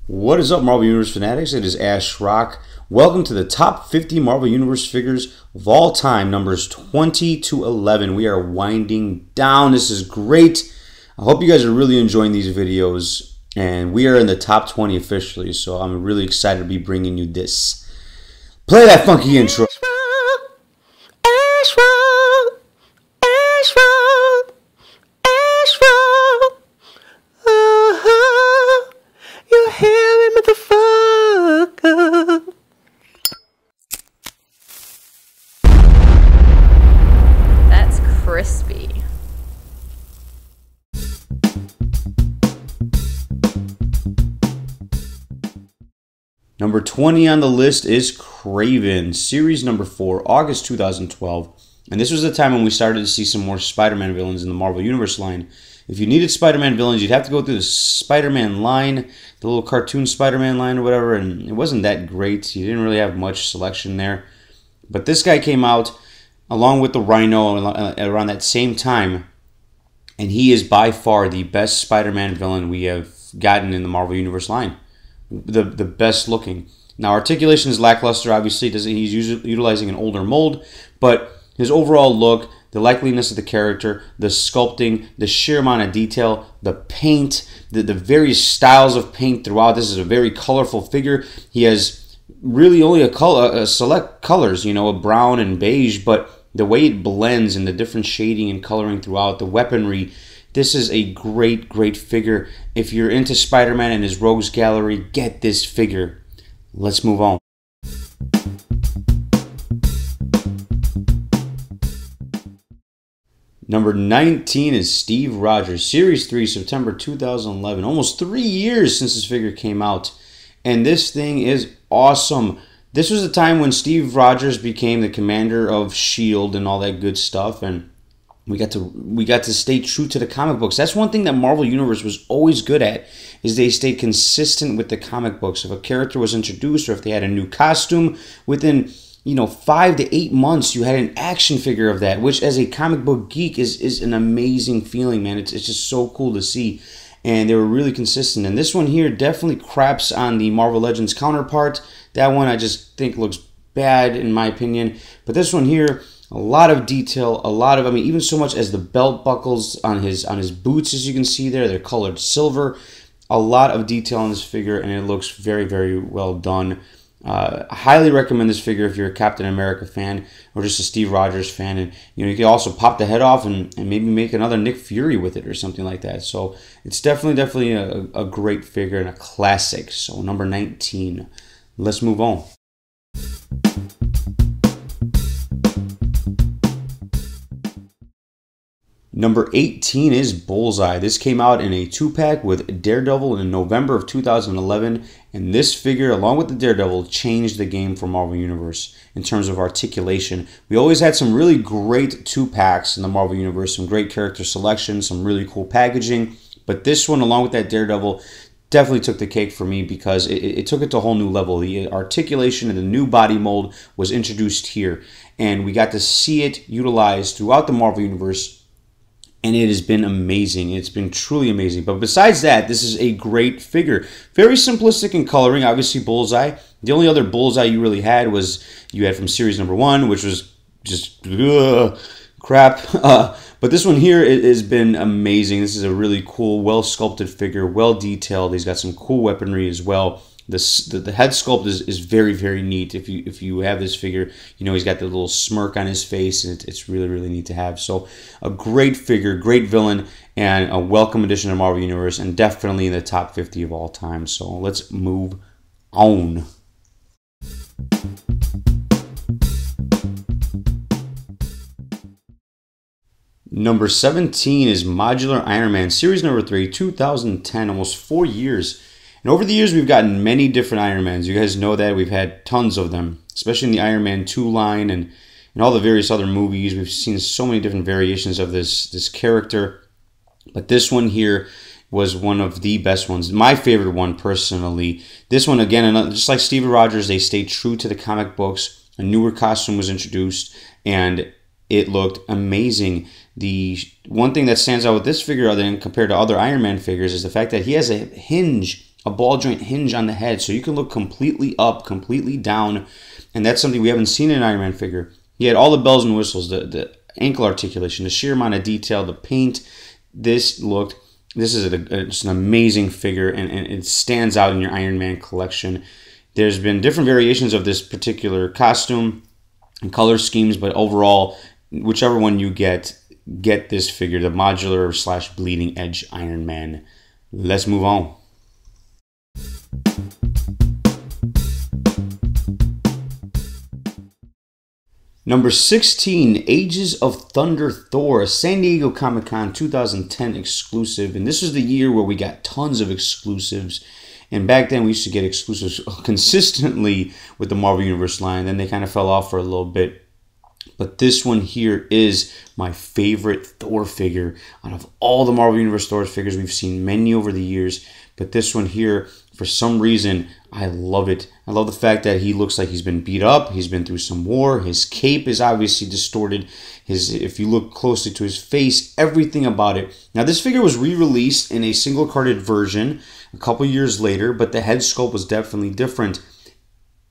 What is up, Marvel Universe fanatics? It is Ash Rock. Welcome to the top 50 Marvel Universe figures of all time, numbers 20 to 11. We are winding down. This is great. I hope you guys are really enjoying these videos, and we are in the top 20 officially, so I'm really excited to be bringing you this. Play that funky intro. Ash Rock, Ash Rock, Ash Rock. You hear me, motherfucker? That's crispy. Number 20 on the list is Kraven, series number 4, August 2012. And this was the time when we started to see some more Spider-Man villains in the Marvel Universe line. If you needed Spider-Man villains, you'd have to go through the Spider-Man line, the little cartoon Spider-Man line or whatever, and it wasn't that great. You didn't really have much selection there. But this guy came out along with the Rhino around that same time, and he is by far the best Spider-Man villain we have gotten in the Marvel Universe line. The best looking. Now, articulation is lackluster, obviously. He's utilizing an older mold, but his overall look, the likeliness of the character, the sculpting, the sheer amount of detail, the paint, the various styles of paint throughout. This is a very colorful figure. He has really only a select colors, you know, a brown and beige, but the way it blends and the different shading and coloring throughout, the weaponry, this is a great, great figure. If you're into Spider-Man and his Rogues Gallery, get this figure. Let's move on. Number 19 is Steve Rogers, Series 3, September 2011. Almost 3 years since this figure came out. And this thing is awesome. This was the time when Steve Rogers became the commander of S.H.I.E.L.D. and all that good stuff. And we got to stay true to the comic books. That's one thing that Marvel Universe was always good at, is they stayed consistent with the comic books. If a character was introduced or if they had a new costume, within 5 to 8 months, you had an action figure of that, which as a comic book geek is an amazing feeling, man. It's just so cool to see. And they were really consistent. And this one here definitely craps on the Marvel Legends counterpart. That one I just think looks bad in my opinion. But this one here, a lot of detail, even so much as the belt buckles on his boots, as you can see there, they're colored silver. A lot of detail on this figure, and it looks very, very well done. I highly recommend this figure if you're a Captain America fan or just a Steve Rogers fan, and you can also pop the head off and maybe make another Nick Fury with it or something like that. So it's definitely a great figure and a classic. So number 19. Let's move on. Number 18 is Bullseye. This came out in a 2-pack with Daredevil in November of 2011, and this figure, along with the Daredevil, changed the game for Marvel Universe in terms of articulation. We always had some really great 2-packs in the Marvel Universe, some great character selection, some really cool packaging, but this one, along with that Daredevil, definitely took the cake for me because it took it to a whole new level. The articulation and the new body mold was introduced here, and we got to see it utilized throughout the Marvel Universe. And it has been amazing. It's been truly amazing. But besides that, this is a great figure. Very simplistic in coloring. Obviously, Bullseye. The only other Bullseye you really had was you had from series number 1, which was just crap. But this one here has been amazing. This is a really cool, well-sculpted figure, well-detailed. He's got some cool weaponry as well. The head sculpt is very, very neat. If you have this figure, he's got the little smirk on his face, and it's really, really neat to have. So a great figure, great villain, and a welcome addition to Marvel Universe, and definitely in the top 50 of all time. So let's move on. Number 17 is Modular Iron Man, series number 3, 2010, almost 4 years. And over the years, we've gotten many different Iron Mans. You guys know that. We've had tons of them, especially in the Iron Man 2 line and all the various other movies. We've seen so many different variations of this character. But this one here was one of the best ones. My favorite one, personally. This one, again, just like Steve Rogers, they stayed true to the comic books. A newer costume was introduced, and it looked amazing. The one thing that stands out with this figure, other than compared to other Iron Man figures, is the fact that he has a hinge a ball joint hinge on the head, so you can look completely up, completely down, and that's something we haven't seen in an Iron Man figure. He had all the bells and whistles, the ankle articulation, the sheer amount of detail, the paint. This is just an amazing figure, and it stands out in your Iron Man collection. There's been different variations of this particular costume and color schemes, but overall, whichever one you get this figure, the modular / bleeding edge Iron Man. Let's move on. Number 16, Ages of Thunder Thor, a San Diego Comic-Con 2010 exclusive. And this was the year where we got tons of exclusives. And back then we used to get exclusives consistently with the Marvel Universe line. Then they kind of fell off for a little bit. But this one here is my favorite Thor figure out of all the Marvel Universe Thor figures. We've seen many over the years, but this one here, for some reason, I love it. I love the fact that he looks like he's been beat up. He's been through some war. His cape is obviously distorted. If you look closely to his face, everything about it. Now, this figure was re-released in a single-carded version a couple years later, but the head sculpt was definitely different.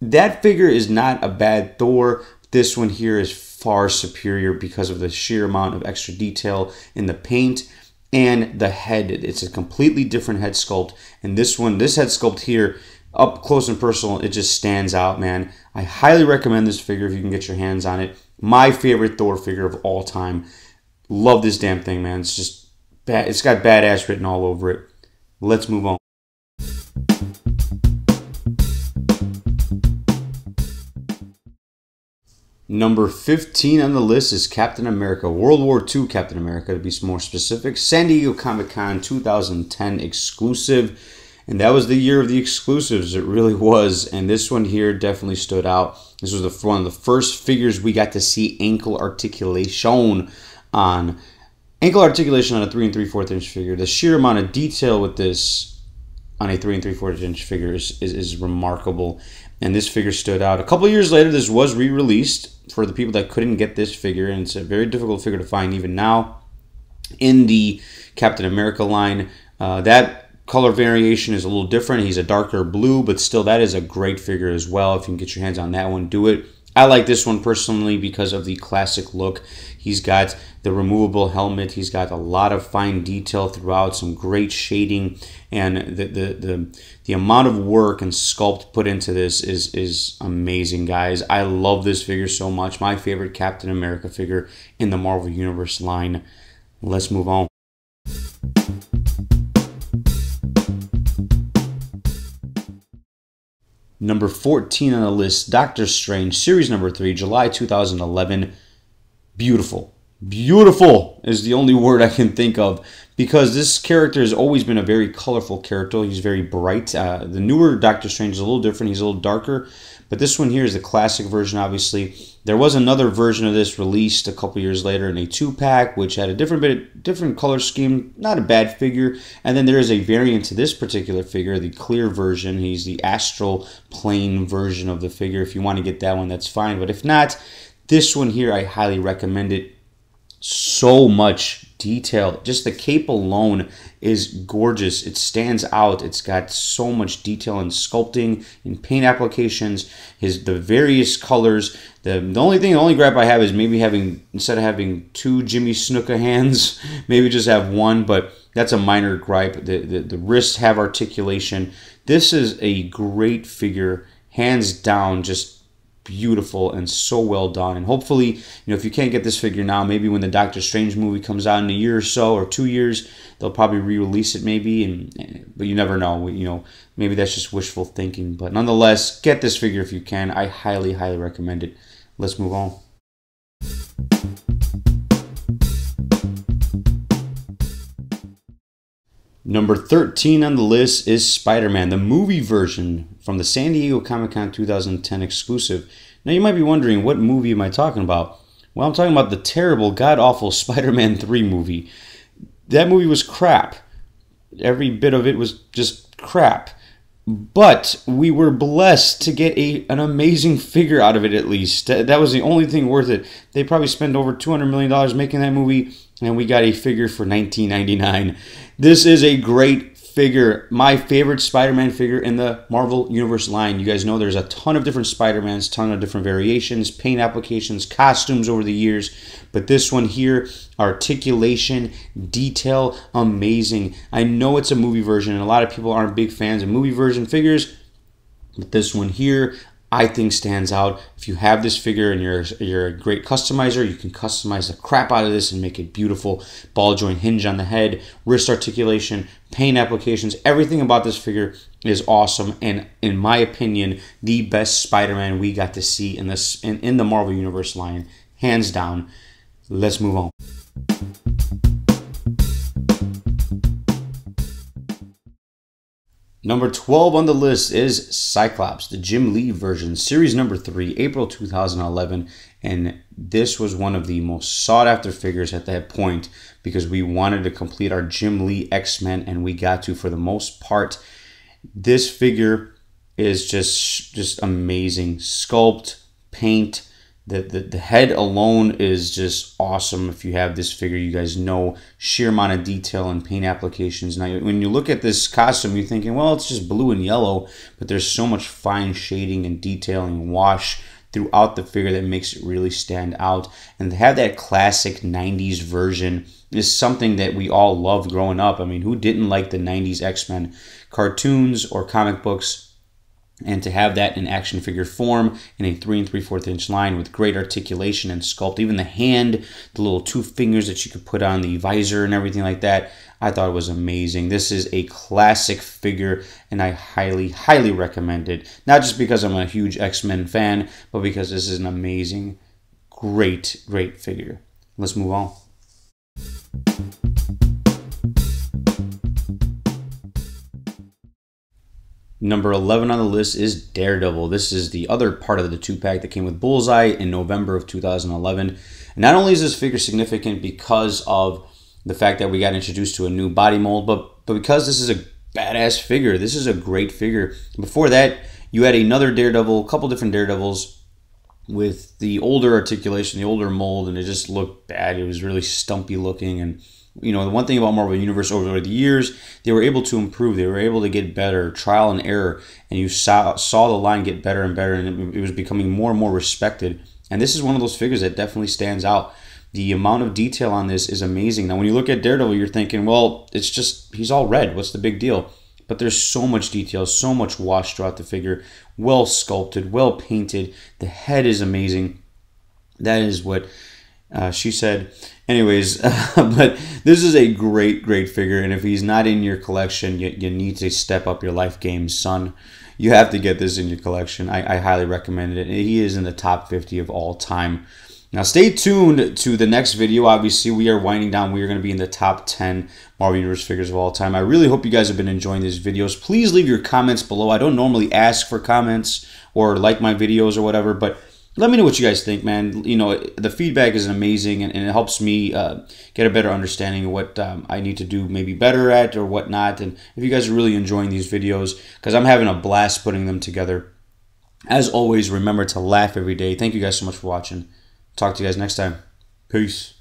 That figure is not a bad Thor. This one here is far superior because of the sheer amount of extra detail in the paint and the head. It's a completely different head sculpt. And this head sculpt here, up close and personal, it just stands out, man. I highly recommend this figure if you can get your hands on it. My favorite Thor figure of all time. Love this damn thing, man. It's just bad. It's got badass written all over it. Let's move on. Number 15 on the list is Captain America, World War II Captain America, to be more specific. San Diego Comic-Con 2010 exclusive. And that was the year of the exclusives. It really was. And this one here definitely stood out. This was one of the first figures we got to see ankle articulation on. Ankle articulation on a 3 3/4 inch figure. The sheer amount of detail with this on a 3 3/4 inch figure is remarkable. And this figure stood out. A couple years later, this was re-released for the people that couldn't get this figure. And it's a very difficult figure to find even now in the Captain America line. That color variation is a little different. He's a darker blue, but still that is a great figure as well. If you can get your hands on that one, do it. I like this one personally because of the classic look. He's got the removable helmet. He's got a lot of fine detail throughout, some great shading, and the amount of work and sculpt put into this is amazing, guys. I love this figure so much. My favorite Captain America figure in the Marvel Universe line. Let's move on. Number 14 on the list, Doctor Strange, Series number 3, July 2011. Beautiful. Beautiful is the only word I can think of, because this character has always been a very colorful character. He's very bright. The newer Doctor Strange is a little different. He's a little darker. But this one here is the classic version, obviously. There was another version of this released a couple years later in a 2-pack, which had a different color scheme. Not a bad figure. And then there is a variant to this particular figure, the clear version. He's the astral plane version of the figure. If you want to get that one, that's fine. But if not, this one here, I highly recommend it. So much detail. Just the cape alone is gorgeous. It stands out. It's got so much detail in sculpting, in paint applications, the various colors. The only gripe I have is maybe instead of having 2 Jimmy Snuka hands, maybe just have 1, but that's a minor gripe. The wrists have articulation. This is a great figure, hands down, just beautiful and so well done. And hopefully, if you can't get this figure now, maybe when the Doctor Strange movie comes out in a year or so, or 2 years, they'll probably re-release it maybe. But you never know. Maybe that's just wishful thinking. But nonetheless, get this figure if you can. I highly, highly recommend it. Let's move on. Number 13 on the list is Spider-Man, the movie version from the San Diego Comic-Con 2010 exclusive. Now you might be wondering, what movie am I talking about? Well, I'm talking about the terrible, god-awful Spider-Man 3 movie. That movie was crap. Every bit of it was just crap. But we were blessed to get an amazing figure out of it, at least. That was the only thing worth it. They probably spent over $200 million making that movie, and we got a figure for $19.99. This is a great figure, my favorite Spider-Man figure in the Marvel Universe line. You guys know there's a ton of different Spider-Mans, ton of different variations, paint applications, costumes over the years. But this one here, articulation, detail, amazing. I know it's a movie version, and a lot of people aren't big fans of movie version figures. But this one here, I think stands out. If you have this figure and you're a great customizer, you can customize the crap out of this and make it beautiful. Ball joint hinge on the head, wrist articulation, paint applications, everything about this figure is awesome. And in my opinion, the best Spider-Man we got to see in this in the Marvel Universe line, hands down. Let's move on. Number 12 on the list is Cyclops, the Jim Lee version, series number 3, April 2011. And this was one of the most sought after figures at that point because we wanted to complete our Jim Lee X-Men, and we got to for the most part. This figure is just amazing. Sculpt, paint, the head alone is just awesome. If you have this figure, you guys know sheer amount of detail and paint applications. Now, when you look at this costume, you're thinking, well, it's just blue and yellow, but there's so much fine shading and detailing and wash throughout the figure that makes it really stand out. And to have that classic 90s version is something that we all loved growing up. I mean, who didn't like the 90s X-Men cartoons or comic books? And to have that in action figure form in a 3 3/4 inch line with great articulation and sculpt, even the hand, the little 2 fingers that you could put on the visor and everything like that, I thought it was amazing. This is a classic figure, and I highly, highly recommend it. Not just because I'm a huge X-Men fan, but because this is an amazing, great figure. Let's move on. Number 11 on the list is Daredevil. This is the other part of the 2-pack that came with Bullseye in November of 2011. And not only is this figure significant because of the fact that we got introduced to a new body mold, but because this is a badass figure. This is a great figure. Before that, you had another Daredevil, a couple different Daredevils with the older articulation, the older mold, and it just looked bad. It was really stumpy looking. And you know, the one thing about Marvel Universe over the years, they were able to improve. They were able to get better, trial and error. And you saw the line get better and better, and it was becoming more and more respected. And this is one of those figures that definitely stands out. The amount of detail on this is amazing. Now, when you look at Daredevil, you're thinking, well, it's just, he's all red. What's the big deal? But there's so much detail, so much wash throughout the figure. Well sculpted, well painted. The head is amazing. That is what she said. Anyways, but this is a great figure, and if he's not in your collection, you need to step up your life game, son. You have to get this in your collection. I highly recommend it. He is in the top 50 of all time. Now, stay tuned to the next video. Obviously, we are winding down. We are going to be in the top 10 Marvel Universe figures of all time. I really hope you guys have been enjoying these videos. Please leave your comments below. I don't normally ask for comments or like my videos or whatever, but let me know what you guys think, man. You know, the feedback is amazing, and it helps me get a better understanding of what I need to do maybe better at or whatnot. And if you guys are really enjoying these videos, because I'm having a blast putting them together. As always, remember to laugh every day. Thank you guys so much for watching. Talk to you guys next time. Peace.